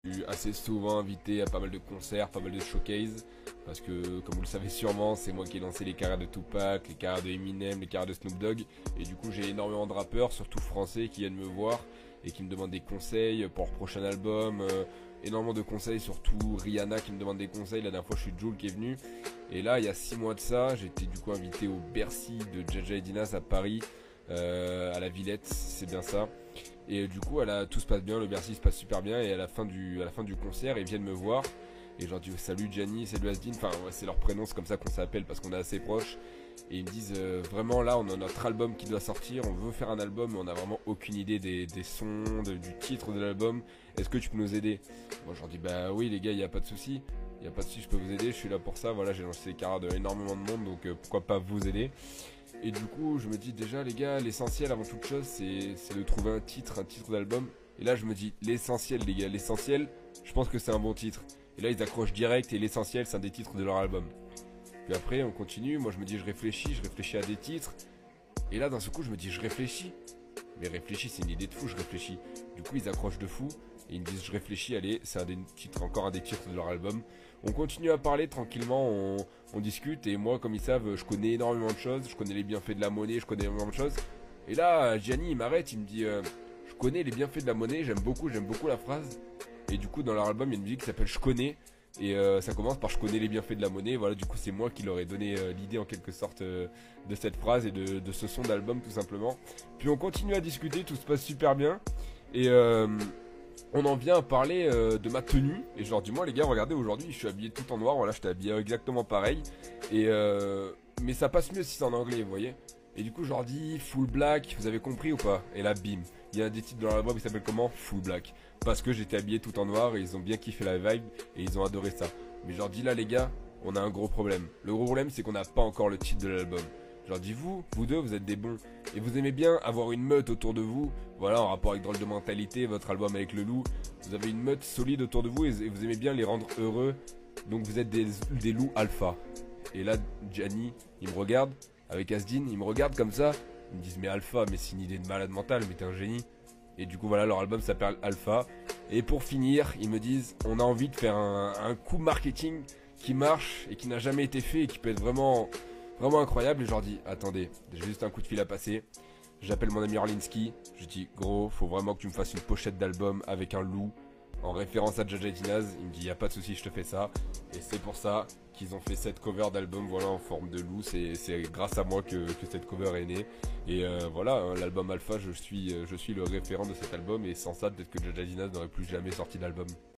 Je suis assez souvent invité à pas mal de concerts, pas mal de showcases, parce que comme vous le savez sûrement, c'est moi qui ai lancé les carrières de Tupac, les carrières de Eminem, les carrières de Snoop Dogg, et du coup j'ai énormément de rappeurs, surtout français, qui viennent me voir et qui me demandent des conseils pour leur prochain album, énormément de conseils, surtout Rihanna qui me demande des conseils. La dernière fois je suis Jul qui est venu, et là il y a 6 mois de ça, j'étais du coup invité au Bercy de Jaja et Dinas à Paris, à la Villette, c'est bien ça. Et du coup, tout se passe bien, le Bercy se passe super bien. Et à la fin du concert, ils viennent me voir. Et je leur dis salut Gianni, salut Asdin. Enfin, ouais, c'est leur prénom, c'est comme ça qu'on s'appelle parce qu'on est assez proches. Et ils me disent vraiment là, on a notre album qui doit sortir. On veut faire un album, mais on n'a vraiment aucune idée des sons, du titre de l'album. Est-ce que tu peux nous aider? Moi, je leur dis bah oui, les gars, il n'y a pas de souci. Il n'y a pas de souci, je peux vous aider. Je suis là pour ça. Voilà, j'ai lancé les carrières de énormément de monde, donc pourquoi pas vous aider. Et du coup, je me dis déjà, les gars, l'essentiel avant toute chose, c'est de trouver un titre d'album. Et là, je me dis, l'essentiel, les gars, l'essentiel, je pense que c'est un bon titre. Et là, ils accrochent direct, et l'essentiel, c'est un des titres de leur album. Puis après, on continue. Moi, je me dis, je réfléchis à des titres. Et là, d'un seul coup, je me dis, je réfléchis. Mais réfléchis, c'est une idée de fou, je réfléchis. Du coup, ils accrochent de fou. Et ils me disent, je réfléchis, allez, c'est encore un des titres de leur album. On continue à parler tranquillement, on discute. Et moi, comme ils savent, je connais énormément de choses. Je connais les bienfaits de la monnaie, je connais énormément de choses. Et là, Gianni, il m'arrête, il me dit, je connais les bienfaits de la monnaie, j'aime beaucoup la phrase. Et du coup, dans leur album, il y a une musique qui s'appelle Je connais. Et ça commence par je connais les bienfaits de la monnaie. Voilà, du coup, c'est moi qui leur ai donné l'idée en quelque sorte de cette phrase et de ce son d'album, tout simplement. Puis on continue à discuter, tout se passe super bien. Et on en vient à parler de ma tenue. Et je leur dis, moi les gars, regardez, aujourd'hui je suis habillé tout en noir. Voilà, j'étais habillé exactement pareil. Et mais ça passe mieux si c'est en anglais, vous voyez. Et du coup, je leur dis full black, vous avez compris ou pas? Et là, bim, il y a un des titres dans l'album qui s'appelle comment? Full black. Parce que j'étais habillé tout en noir et ils ont bien kiffé la vibe et ils ont adoré ça. Mais je leur dis là, les gars, on a un gros problème. Le gros problème, c'est qu'on n'a pas encore le titre de l'album. Je leur dis, vous deux, vous êtes des bons. Et vous aimez bien avoir une meute autour de vous. Voilà, en rapport avec Drôle de Mentalité, votre album avec le loup. Vous avez une meute solide autour de vous et vous aimez bien les rendre heureux. Donc vous êtes des loups alpha. Et là, Gianni, il me regarde. Avec Asdin, ils me regardent comme ça. Ils me disent, mais Alpha, mais c'est une idée de malade mental, mais t'es un génie. Et du coup, voilà, leur album s'appelle Alpha. Et pour finir, ils me disent, on a envie de faire un coup marketing qui marche et qui n'a jamais été fait et qui peut être vraiment incroyable. Et je leur dis, attendez, j'ai juste un coup de fil à passer. J'appelle mon ami Orlinski. Je dis, gros, faut vraiment que tu me fasses une pochette d'album avec un loup en référence à Jaja et Dinaz. Il me dit, y a pas de souci, je te fais ça. Et c'est pour ça qu'ils ont fait cette cover d'album, voilà, en forme de loup. C'est grâce à moi que cette cover est née. Et voilà, hein, l'album Alpha, je suis le référent de cet album. Et sans ça, peut-être que Jaja et Dinaz n'aurait plus jamais sorti d'album.